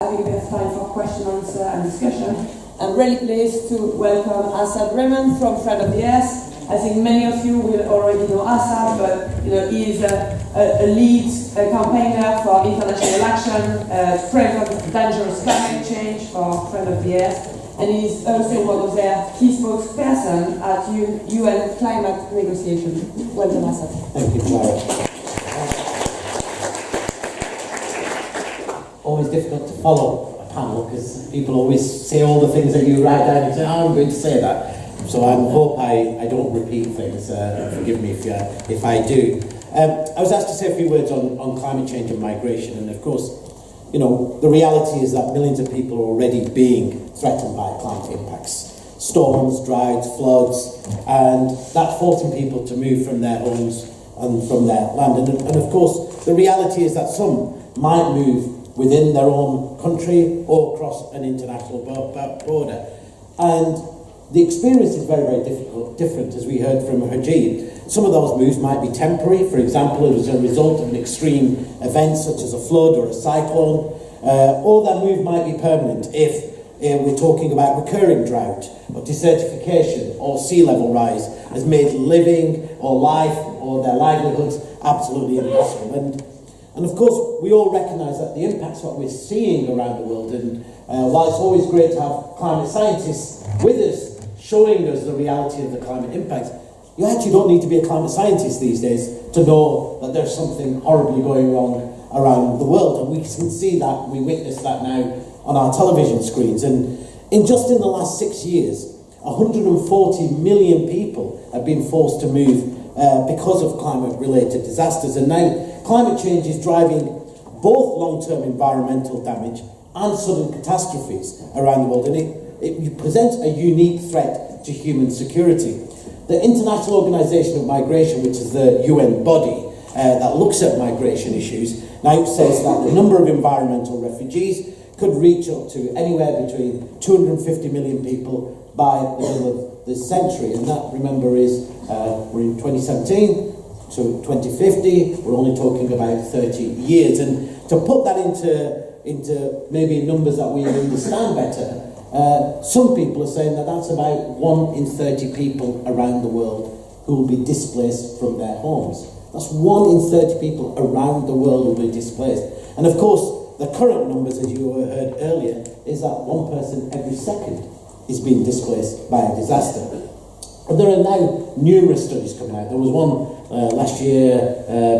I think we have time for questions and discussion. I'm really pleased to welcome Asad Rehman from Friend of the Earth. I think many of you will already know Asad, but he is a lead campaigner for international action, prevent dangerous climate change for Friend of the Earth, and he is also one of their key spokesperson at UN climate negotiations. Welcome, Asad. Thank you, Clara. Always difficult to follow a panel because people always say all the things that you write down and say, oh, I'm going to say that. So I hope I don't repeat things. Forgive me if I do. I was asked to say a few words on climate change and migration, and of course, the reality is that millions of people are already being threatened by climate impacts. Storms, droughts, floods, and that's forcing people to move from their homes and from their land. And of course, the reality is that some might move within their own country or across an international border. And the experience is very, very different, as we heard from Harjeet. Some of those moves might be temporary, for example, as a result of an extreme event such as a flood or a cyclone, or that move might be permanent if we're talking about recurring drought or desertification or sea level rise has made living or life or their livelihoods absolutely impossible. And of course, we all recognise that the impacts that we're seeing around the world, and while it's always great to have climate scientists with us showing us the reality of the climate impacts, you actually don't need to be a climate scientist these days to know that there's something horribly going wrong around the world. And we can see that, we witness that now on our television screens. And just in the last 6 years, 140 million people have been forced to move because of climate-related disasters. And now climate change is driving both long-term environmental damage and sudden catastrophes around the world, and it presents a unique threat to human security. The International Organization of Migration, which is the UN body that looks at migration issues, now says that the number of environmental refugees could reach up to anywhere between 250 million people by the middle of this century. And that, remember, is we're in 2017 to 2050. We're only talking about 30 years. And to put that into maybe numbers that we understand better, some people are saying that that's about 1 in 30 people around the world who will be displaced from their homes. That's 1 in 30 people around the world will be displaced. And of course, the current numbers, as you heard earlier, is that 1 person every second is being displaced by a disaster. And there are now numerous studies coming out. There was one last year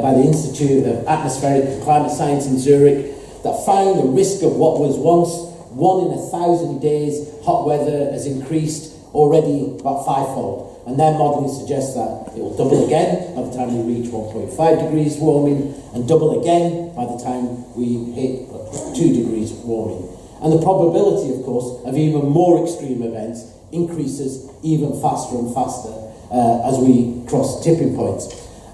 by the Institute of Atmospheric and Climate Science in Zurich that found the risk of what was once 1 in 1,000 days hot weather has increased already about 5-fold. And their modelling suggests that it will double again by the time we reach 1.5 degrees warming, and double again by the time we hit 2 degrees warming. And the probability, of course, of even more extreme events increases even faster and faster as we cross tipping points.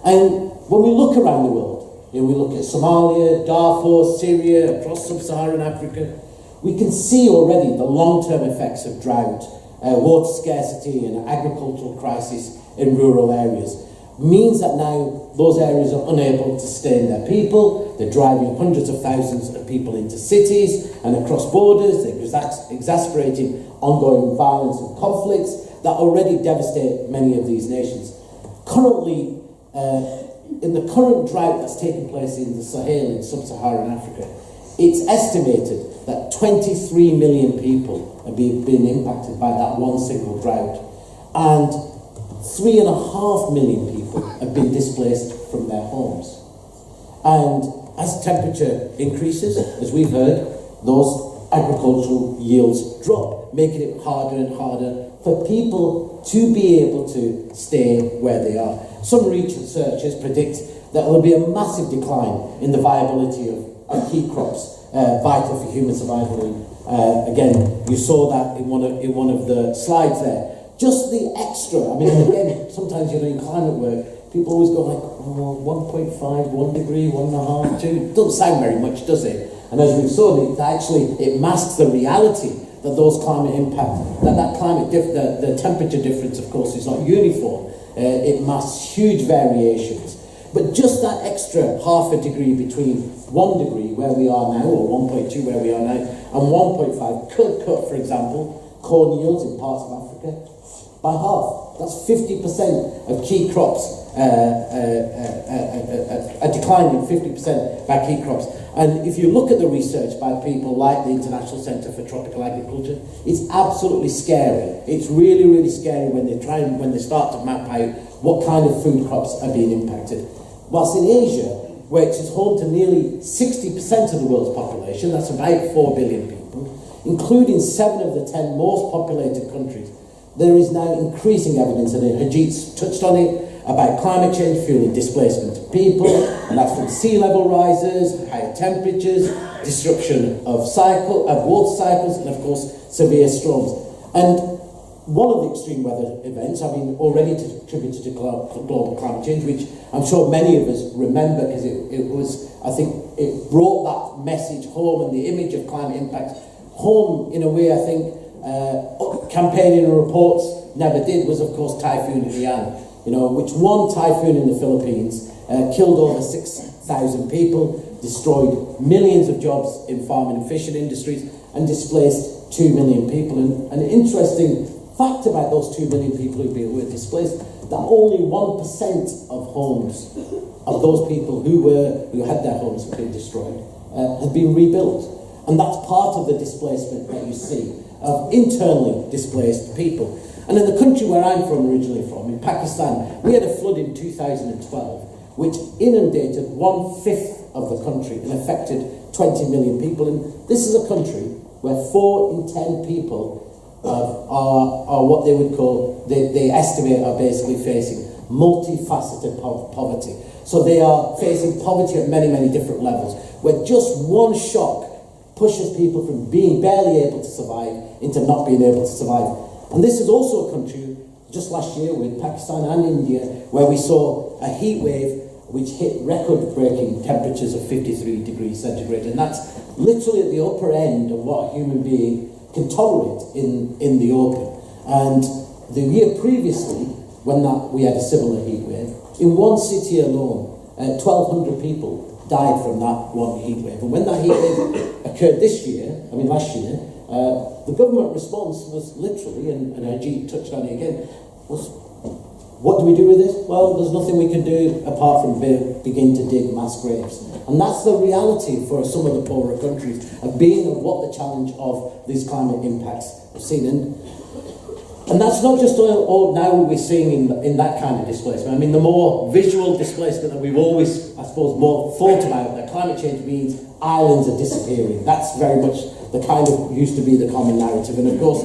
And when we look around the world, we look at Somalia, Darfur, Syria, across sub-Saharan Africa, we can see already the long-term effects of drought, water scarcity and agricultural crisis in rural areas. Means that now those areas are unable to sustain their people. They're driving hundreds of thousands of people into cities and across borders. They're exacerbating ongoing violence and conflicts that already devastate many of these nations. Currently, in the current drought that's taking place in the Sahel in sub-Saharan Africa, it's estimated that 23 million people have been impacted by that one single drought, and 3.5 million people have been displaced from their homes. And as temperature increases, as we've heard, those agricultural yields drop, making it harder and harder for people to be able to stay where they are. Some researchers predict that there will be a massive decline in the viability of key crops vital for human survival. Again, you saw that in one of the slides there. Just the extra, again, sometimes in climate work, people always go like, 1.5, 1 degree, 1.5, 2. Doesn't sound very much, does it? And as we've seen, it masks the reality that those climate impacts, the temperature difference, of course, is not uniform. It masks huge variations. But just that extra half a degree between 1 degree where we are now, or 1.2 where we are now, and 1.5 could cut, for example, corn yields in parts of Africa by half. That's 50% of key crops, a decline in 50% by key crops. And if you look at the research by people like the International Centre for Tropical Agriculture, it's absolutely scary. It's really, really scary when they start to map out what kind of food crops are being impacted. Whilst in Asia, which is home to nearly 60% of the world's population, that's about 4 billion people, including 7 of the 10 most populated countries, there is now increasing evidence, and Hajit's touched on it, about climate change fueling displacement of people, and that's from sea level rises, higher temperatures, disruption of water cycles, and of course severe storms. And one of the extreme weather events, already attributed to global climate change, which I'm sure many of us remember, because it brought that message home, and the image of climate impact home in a way I think campaigning and reports never did, was of course Typhoon Haiyan, which one typhoon in the Philippines killed over 6,000 people, destroyed millions of jobs in farming and fishing industries, and displaced 2 million people. And an interesting fact about those 2 million people who were displaced, that only 1% of homes of those people who had their homes been destroyed had been rebuilt. And that's part of the displacement that you see of internally displaced people. And in the country where I'm originally from, in Pakistan, we had a flood in 2012 which inundated 1/5 of the country and affected 20 million people. And this is a country where 4 in 10 people are what they would call, they estimate are basically facing multifaceted poverty. So they are facing poverty at many, many different levels, where just one shock pushes people from being barely able to survive into not being able to survive. And this is also a country, just last year with Pakistan and India, where we saw a heat wave which hit record-breaking temperatures of 53 degrees centigrade. And that's literally at the upper end of what a human being can tolerate in the open. And the year previously, when we had a similar heat wave, in one city alone, 1,200 people died from that one heat wave. And when that heat wave occurred last year, the government response was literally, and Ajit touched on it again, was, what do we do with this? Well, there's nothing we can do apart from begin to dig mass graves. And that's the reality for some of the poorer countries of being of what the challenge of these climate impacts have seen. And that's not just all now we're seeing in that kind of displacement. The more visual displacement that we've always, I suppose, more thought about, that climate change means islands are disappearing. That's very much the kind of used to be the common narrative. And of course,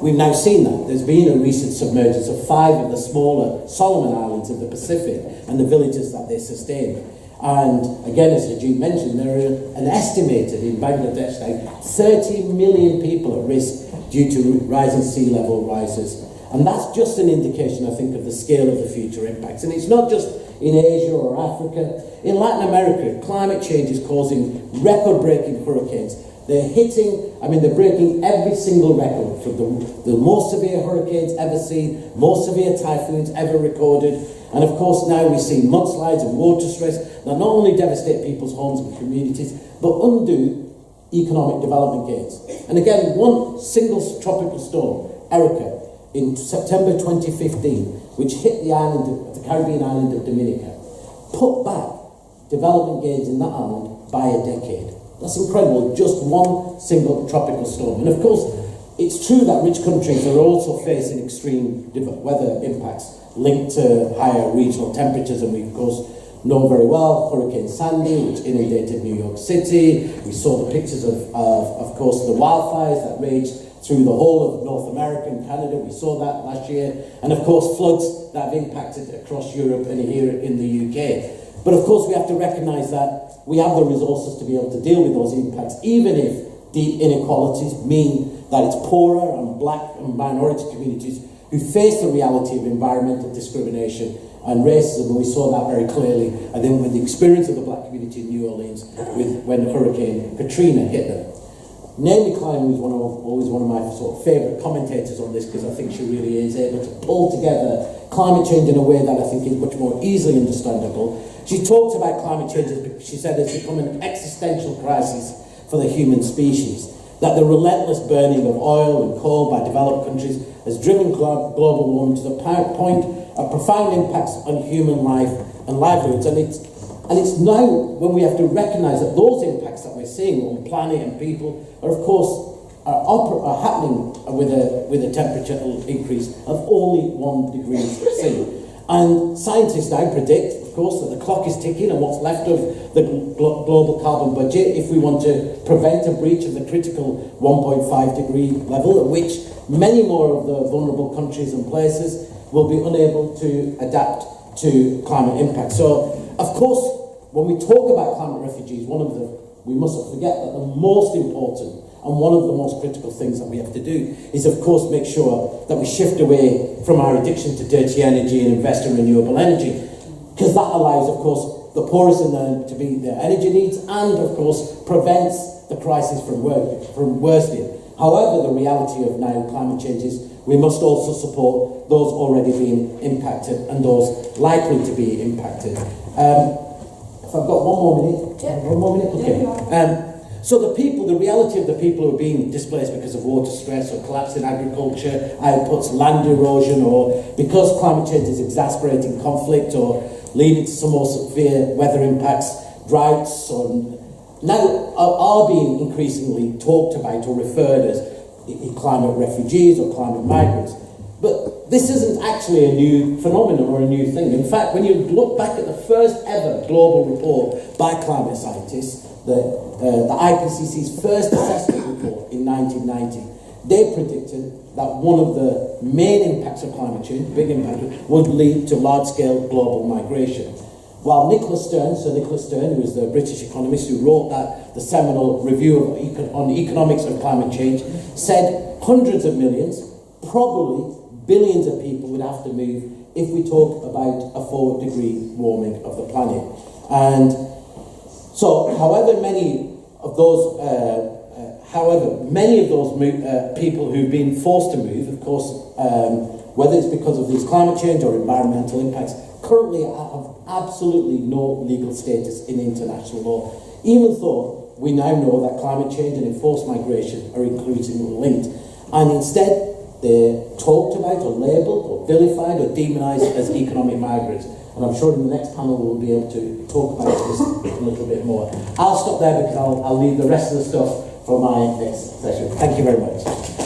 we've now seen that. There's been a recent submergence of 5 of the smaller Solomon Islands of the Pacific and the villages that they sustain. And again, as Ajit mentioned, there are an estimated in Bangladesh now 30 million people at risk due to rising sea level rises. And that's just an indication, I think, of the scale of the future impacts. And it's not just in Asia or Africa. In Latin America, climate change is causing record-breaking hurricanes. They're they're breaking every single record, from the most severe hurricanes ever seen, most severe typhoons ever recorded. And of course now we see mudslides and water stress that not only devastate people's homes and communities, but undo economic development gains. And again, one single tropical storm, Erica, in September 2015, which hit the Caribbean island of Dominica, put back development gains in that island by a decade. That's incredible, just one single tropical storm. And of course, it's true that rich countries are also facing extreme weather impacts linked to higher regional temperatures, and we of course know very well Hurricane Sandy, which inundated New York City. We saw the pictures of course, the wildfires that raged through the whole of North America and Canada. We saw that last year. And of course, floods that have impacted across Europe and here in the UK. But of course, we have to recognise that we have the resources to be able to deal with those impacts, even if deep inequalities mean that it's poorer and black and minority communities who face the reality of environmental discrimination and racism. And we saw that very clearly, I think, with the experience of the black community in New Orleans when Hurricane Katrina hit them. Naomi Klein, who's always one of my sort of favourite commentators on this, because I think she really is able to pull together climate change in a way that I think is much more easily understandable. She talked about climate change, she said, it's become an existential crisis for the human species, that the relentless burning of oil and coal by developed countries has driven global warming to the point of profound impacts on human life and livelihoods. And it's now when we have to recognise that those impacts that we're seeing on the planet and people are, of course, are happening with a temperature increase of only 1 degree C. And scientists now predict, of course, that the clock is ticking and what's left of the global carbon budget, if we want to prevent a breach of the critical 1.5 degree level, at which many more of the vulnerable countries and places will be unable to adapt to climate impact. So, of course, when we talk about climate refugees, we mustn't forget that the most important and one of the most critical things that we have to do is, of course, make sure that we shift away from our addiction to dirty energy and invest in renewable energy, because that allows, of course, the poorest to meet their energy needs and, of course, prevents the crisis from worsening. However, the reality of now climate change is we must also support those already being impacted and those likely to be impacted. If I've got 1 more minute? Yeah. 1 more minute? Okay. Yeah, so the reality of the people who are being displaced because of water stress or collapse in agriculture outputs, land erosion, or because climate change is exacerbating conflict or leading to some more severe weather impacts, droughts, now are being increasingly talked about or referred as climate refugees or climate migrants. But this isn't actually a new phenomenon or a new thing. In fact, when you look back at the first ever global report by climate scientists, the IPCC's first assessment report in 1990, they predicted that one of the main impacts of climate change, big impact, would lead to large-scale global migration. While Sir Nicholas Stern, who was the British economist who wrote the seminal review on the economics of climate change, said hundreds of millions, probably billions of people would have to move if we talk about a 4-degree warming of the planet. And so, however many of those people who've been forced to move, of course, whether it's because of these climate change or environmental impacts, currently have absolutely no legal status in international law, even though we now know that climate change and enforced migration are increasingly linked. And instead, they're talked about or labelled or vilified or demonised as economic migrants. And I'm sure in the next panel we'll be able to talk about this a little bit more. I'll stop there because I'll leave the rest of the stuff for my next session. Thank you very much.